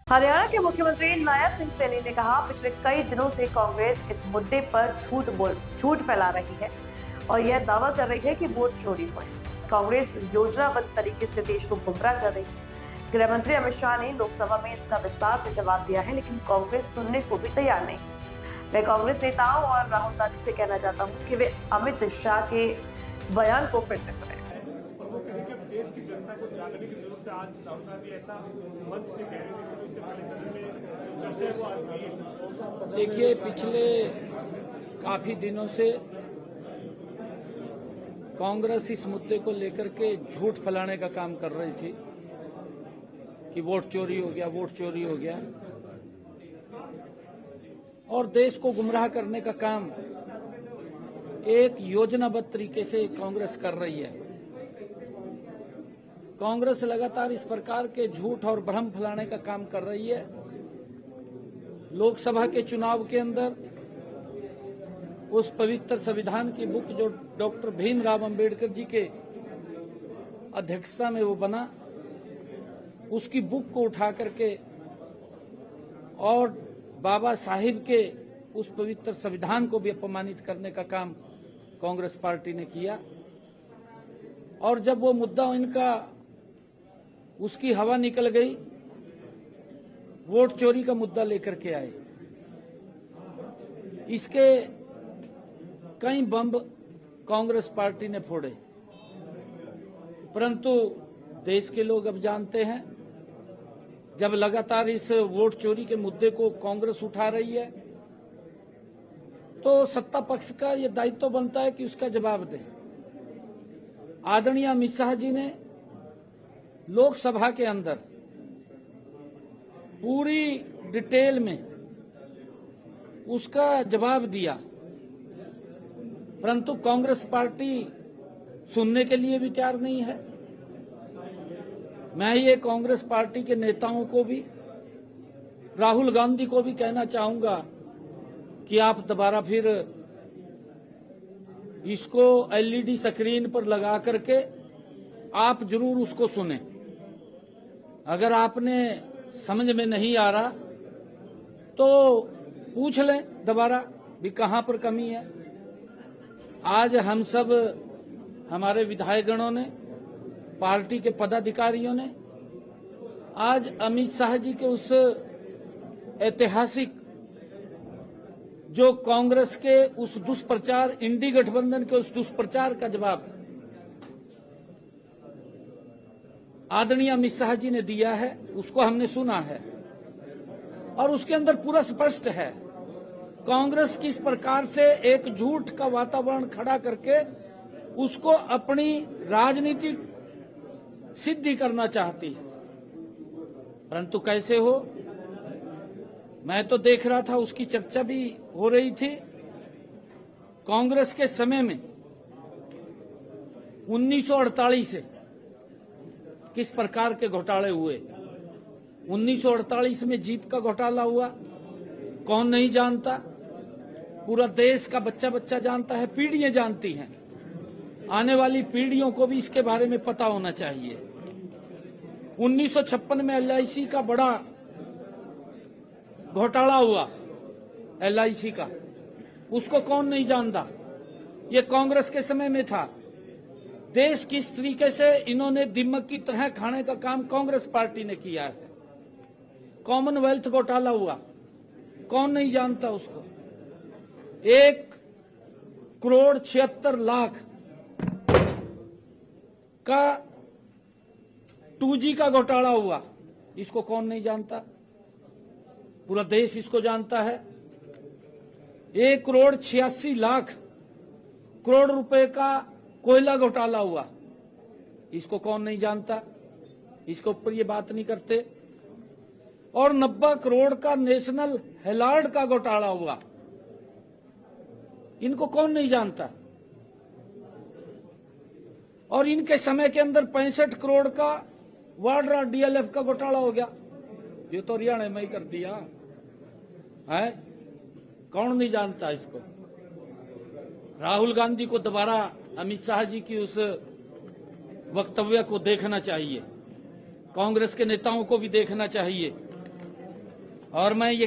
हरियाणा के मुख्यमंत्री नायब सिंह सैनी ने कहा, पिछले कई दिनों से कांग्रेस इस मुद्दे पर झूठ फैला रही है और यह दावा कर रही है कि वोट चोरी हुए। कांग्रेस योजनाबद्ध तरीके से देश को गुमराह कर रही है। गृह मंत्री अमित शाह ने लोकसभा में इसका विस्तार से जवाब दिया है, लेकिन कांग्रेस सुनने को भी तैयार नहीं। मैं कांग्रेस नेताओं और राहुल गांधी से कहना चाहता हूँ कि वे अमित शाह के बयान को फिर से सुने। देश की जनता को जागने की जरूरत है। आज राहुल गांधी ऐसा मंच से कह रहे थे, इससे पहले सदन में चर्चा को आज हुई। देखिए, पिछले काफी दिनों से कांग्रेस इस मुद्दे को लेकर के झूठ फैलाने का काम कर रही थी कि वोट चोरी हो गया, वोट चोरी हो गया, और देश को गुमराह करने का काम एक योजनाबद्ध तरीके से कांग्रेस कर रही है। कांग्रेस लगातार इस प्रकार के झूठ और भ्रम फैलाने का काम कर रही है। लोकसभा के चुनाव के अंदर उस पवित्र संविधान की बुक जो डॉक्टर भीमराव अंबेडकर जी के अध्यक्षता में वो बना, उसकी बुक को उठा करके और बाबा साहिब के उस पवित्र संविधान को भी अपमानित करने का काम कांग्रेस पार्टी ने किया। और जब वो मुद्दा इनका उसकी हवा निकल गई, वोट चोरी का मुद्दा लेकर के आए। इसके कई बम कांग्रेस पार्टी ने फोड़े, परंतु देश के लोग अब जानते हैं, जब लगातार इस वोट चोरी के मुद्दे को कांग्रेस उठा रही है, तो सत्ता पक्ष का यह दायित्व बनता है कि उसका जवाब दे। आदरणीय अमित शाह जी ने लोकसभा के अंदर पूरी डिटेल में उसका जवाब दिया, परंतु कांग्रेस पार्टी सुनने के लिए भी तैयार नहीं है। मैं ये कांग्रेस पार्टी के नेताओं को भी, राहुल गांधी को भी कहना चाहूंगा कि आप दोबारा फिर इसको एलईडी स्क्रीन पर लगा करके आप जरूर उसको सुने। अगर आपने समझ में नहीं आ रहा तो पूछ लें दोबारा भी कहां पर कमी है। आज हम सब, हमारे विधायकगणों ने, पार्टी के पदाधिकारियों ने आज अमित शाह जी के उस ऐतिहासिक जो कांग्रेस के उस दुष्प्रचार, इंडी गठबंधन के उस दुष्प्रचार का जवाब आदरणीय अमित शाह जी ने दिया है, उसको हमने सुना है और उसके अंदर पूरा स्पष्ट है कांग्रेस किस प्रकार से एक झूठ का वातावरण खड़ा करके उसको अपनी राजनीतिक सिद्धि करना चाहती है। परंतु कैसे हो, मैं तो देख रहा था, उसकी चर्चा भी हो रही थी। कांग्रेस के समय में 1948 से किस प्रकार के घोटाले हुए। 1948 में जीप का घोटाला हुआ, कौन नहीं जानता, पूरा देश का बच्चा बच्चा जानता है, पीढ़ियां जानती हैं, आने वाली पीढ़ियों को भी इसके बारे में पता होना चाहिए। 1956 में एलआईसी का बड़ा घोटाला हुआ, एलआईसी का, उसको कौन नहीं जानता, ये कांग्रेस के समय में था। देश किस तरीके से इन्होंने दिमक की तरह खाने का काम कांग्रेस पार्टी ने किया है। कॉमनवेल्थ घोटाला हुआ, कौन नहीं जानता उसको। 1,76,00,000 का 2G का घोटाला हुआ, इसको कौन नहीं जानता, पूरा देश इसको जानता है। 1,86,00,000 करोड़ रुपए का कोयला घोटाला हुआ, इसको कौन नहीं जानता, इसके ऊपर ये बात नहीं करते। और 90 करोड़ का नेशनल हेराल्ड का घोटाला हुआ, इनको कौन नहीं जानता। और इनके समय के अंदर 65 करोड़ का वाड्रा डीएलएफ का घोटाला हो गया, ये तो हरियाणा में ही कर दिया है, कौन नहीं जानता इसको। राहुल गांधी को दोबारा अमित शाह जी की उस वक्तव्य को देखना चाहिए, कांग्रेस के नेताओं को भी देखना चाहिए। और मैं ये